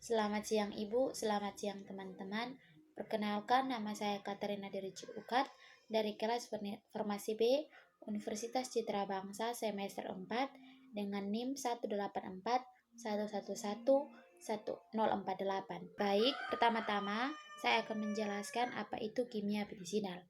Selamat siang Ibu, selamat siang teman-teman. Perkenalkan, nama saya Katerina Dirici Ukat dari kelas Farmasi B Universitas Citra Bangsa semester 4 dengan NIM 18411111048. Baik, pertama-tama saya akan menjelaskan apa itu kimia medisinal.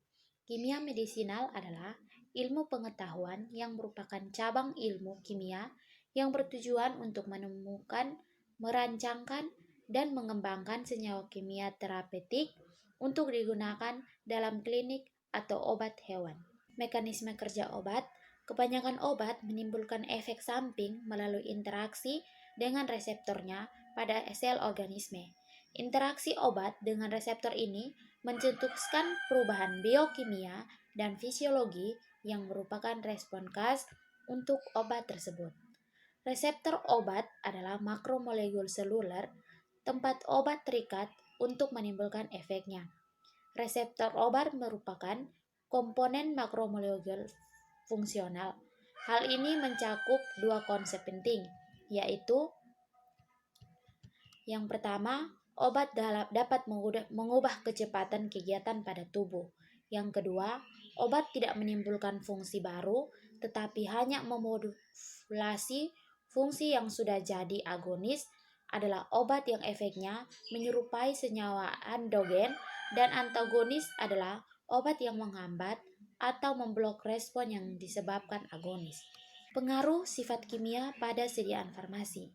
Kimia medisinal adalah ilmu pengetahuan yang merupakan cabang ilmu kimia yang bertujuan untuk menemukan, merancangkan, dan mengembangkan senyawa kimia terapeutik untuk digunakan dalam klinik atau obat hewan. Mekanisme kerja obat: kebanyakan obat menimbulkan efek samping melalui interaksi dengan reseptornya pada sel organisme. Interaksi obat dengan reseptor ini mencetuskan perubahan biokimia dan fisiologi yang merupakan respon khas untuk obat tersebut. Reseptor obat adalah makromolekul seluler, tempat obat terikat untuk menimbulkan efeknya. Reseptor obat merupakan komponen makromolekul fungsional. Hal ini mencakup dua konsep penting, yaitu yang pertama, obat dapat mengubah kecepatan kegiatan pada tubuh. Yang kedua, obat tidak menimbulkan fungsi baru, tetapi hanya memodulasi fungsi yang sudah jadi. Agonis adalah obat yang efeknya menyerupai senyawa endogen, dan antagonis adalah obat yang menghambat atau memblok respon yang disebabkan agonis. Pengaruh sifat kimia pada sediaan farmasi.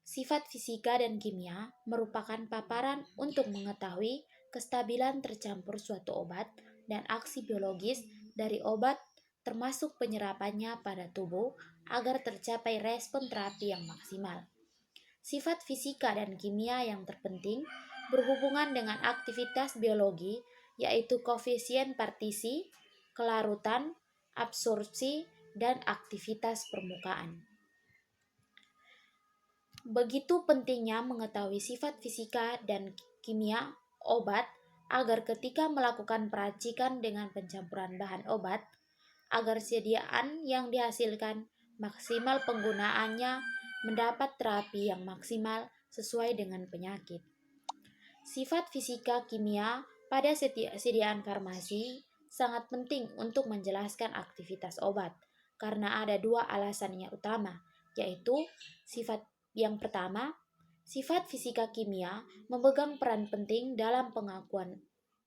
Sifat fisika dan kimia merupakan paparan untuk mengetahui kestabilan tercampur suatu obat dan aksi biologis dari obat, termasuk penyerapannya pada tubuh agar tercapai respon terapi yang maksimal. Sifat fisika dan kimia yang terpenting berhubungan dengan aktivitas biologi, yaitu koefisien partisi, kelarutan, absorpsi, dan aktivitas permukaan. Begitu pentingnya mengetahui sifat fisika dan kimia obat agar ketika melakukan peracikan dengan pencampuran bahan obat, agar sediaan yang dihasilkan maksimal penggunaannya mendapat terapi yang maksimal sesuai dengan penyakit. Sifat fisika kimia pada sediaan farmasi sangat penting untuk menjelaskan aktivitas obat, karena ada dua alasannya utama, yaitu sifat yang pertama, sifat fisika kimia memegang peran penting dalam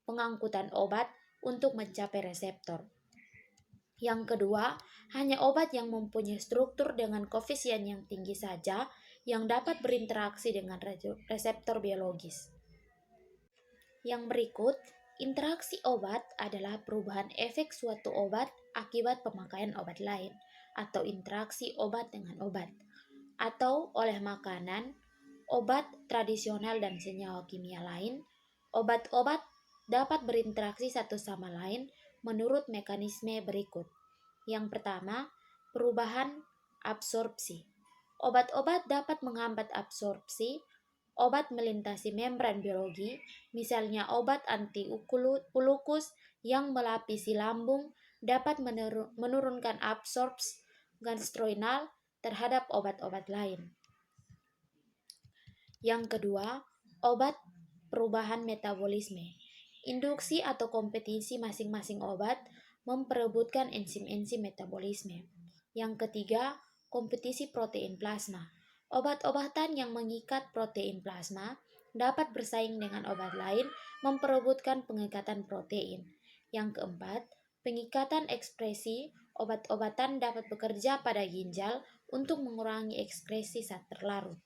pengangkutan obat untuk mencapai reseptor. Yang kedua, hanya obat yang mempunyai struktur dengan koefisien yang tinggi saja yang dapat berinteraksi dengan reseptor biologis. Yang berikut, interaksi obat adalah perubahan efek suatu obat akibat pemakaian obat lain, atau interaksi obat dengan obat, atau oleh makanan, obat tradisional dan senyawa kimia lain. Obat-obat dapat berinteraksi satu sama lain menurut mekanisme berikut. Yang pertama, perubahan absorpsi. Obat-obat dapat menghambat absorpsi. Obat melintasi membran biologi, misalnya obat anti-ulukus yang melapisi lambung, dapat menurunkan absorpsi gastrointestinal terhadap obat-obat lain. Yang kedua, obat perubahan metabolisme. Induksi atau kompetisi masing-masing obat memperebutkan enzim-enzim metabolisme. Yang ketiga, kompetisi protein plasma. Obat-obatan yang mengikat protein plasma dapat bersaing dengan obat lain memperebutkan pengikatan protein. Yang keempat, pengikatan ekspresi. Obat-obatan dapat bekerja pada ginjal untuk mengurangi ekskresi saat terlarut.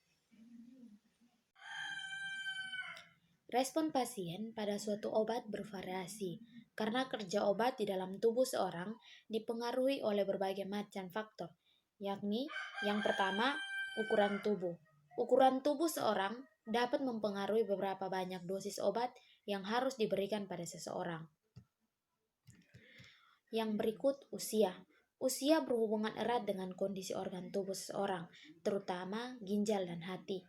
Respon pasien pada suatu obat bervariasi karena kerja obat di dalam tubuh seorang dipengaruhi oleh berbagai macam faktor, yakni yang pertama, ukuran tubuh. Ukuran tubuh seorang dapat mempengaruhi beberapa banyak dosis obat yang harus diberikan pada seseorang. Yang berikut, usia. Usia berhubungan erat dengan kondisi organ tubuh seseorang, terutama ginjal dan hati.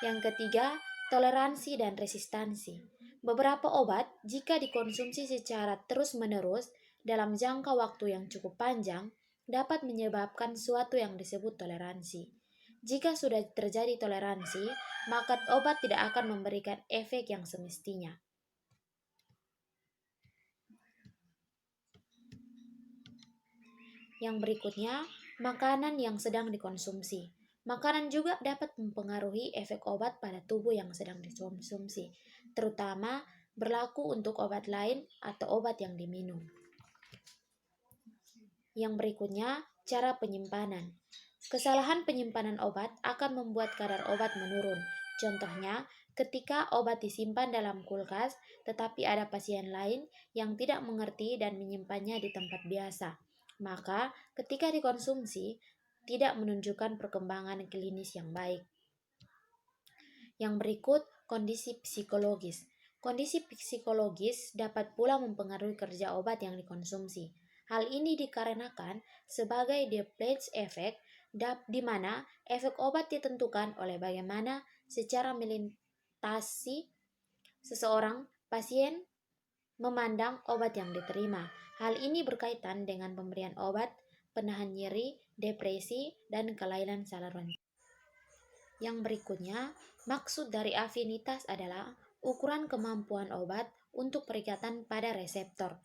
Yang ketiga, toleransi dan resistansi. Beberapa obat, jika dikonsumsi secara terus-menerus dalam jangka waktu yang cukup panjang, dapat menyebabkan suatu yang disebut toleransi. Jika sudah terjadi toleransi, maka obat tidak akan memberikan efek yang semestinya. Yang berikutnya, makanan yang sedang dikonsumsi. Makanan juga dapat mempengaruhi efek obat pada tubuh yang sedang dikonsumsi, terutama berlaku untuk obat lain atau obat yang diminum. Yang berikutnya, cara penyimpanan. Kesalahan penyimpanan obat akan membuat kadar obat menurun. Contohnya, ketika obat disimpan dalam kulkas, tetapi ada pasien lain yang tidak mengerti dan menyimpannya di tempat biasa, maka ketika dikonsumsi, tidak menunjukkan perkembangan klinis yang baik. Yang berikut, kondisi psikologis. Kondisi psikologis dapat pula mempengaruhi kerja obat yang dikonsumsi. Hal ini dikarenakan sebagai depletion effect, di mana efek obat ditentukan oleh bagaimana secara melintasi seseorang pasien memandang obat yang diterima. Hal ini berkaitan dengan pemberian obat, penahan nyeri, depresi, dan kelainan saluran. Yang berikutnya, maksud dari afinitas adalah ukuran kemampuan obat untuk perikatan pada reseptor.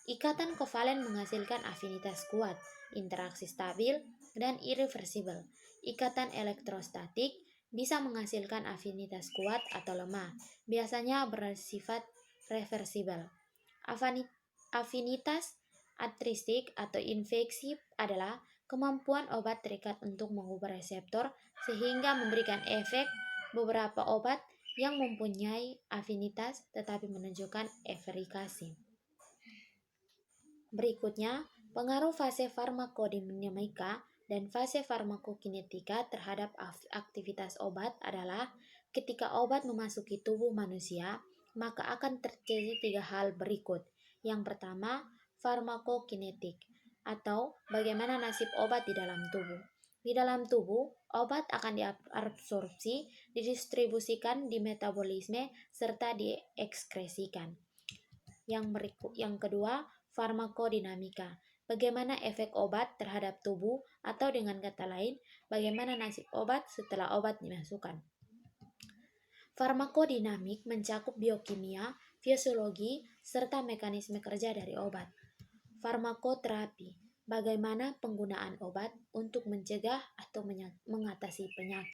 Ikatan kovalen menghasilkan afinitas kuat, interaksi stabil, dan irreversibel. Ikatan elektrostatik bisa menghasilkan afinitas kuat atau lemah, biasanya bersifat reversibel. Afinitas atristik atau infeksi adalah kemampuan obat terikat untuk mengubah reseptor sehingga memberikan efek. Beberapa obat yang mempunyai afinitas tetapi menunjukkan efikasi. Berikutnya, pengaruh fase farmakodinamika dan fase farmakokinetika terhadap aktivitas obat adalah ketika obat memasuki tubuh manusia, maka akan terjadi 3 hal berikut. Yang pertama, farmakokinetik atau bagaimana nasib obat di dalam tubuh. Di dalam tubuh, obat akan diabsorpsi, didistribusikan di metabolisme, serta diekskresikan. Yang kedua, farmakodinamika. Bagaimana efek obat terhadap tubuh, atau dengan kata lain, bagaimana nasib obat setelah obat dimasukkan. Farmakodinamik mencakup biokimia, fisiologi, serta mekanisme kerja dari obat. Farmakoterapi, bagaimana penggunaan obat untuk mencegah atau mengatasi penyakit.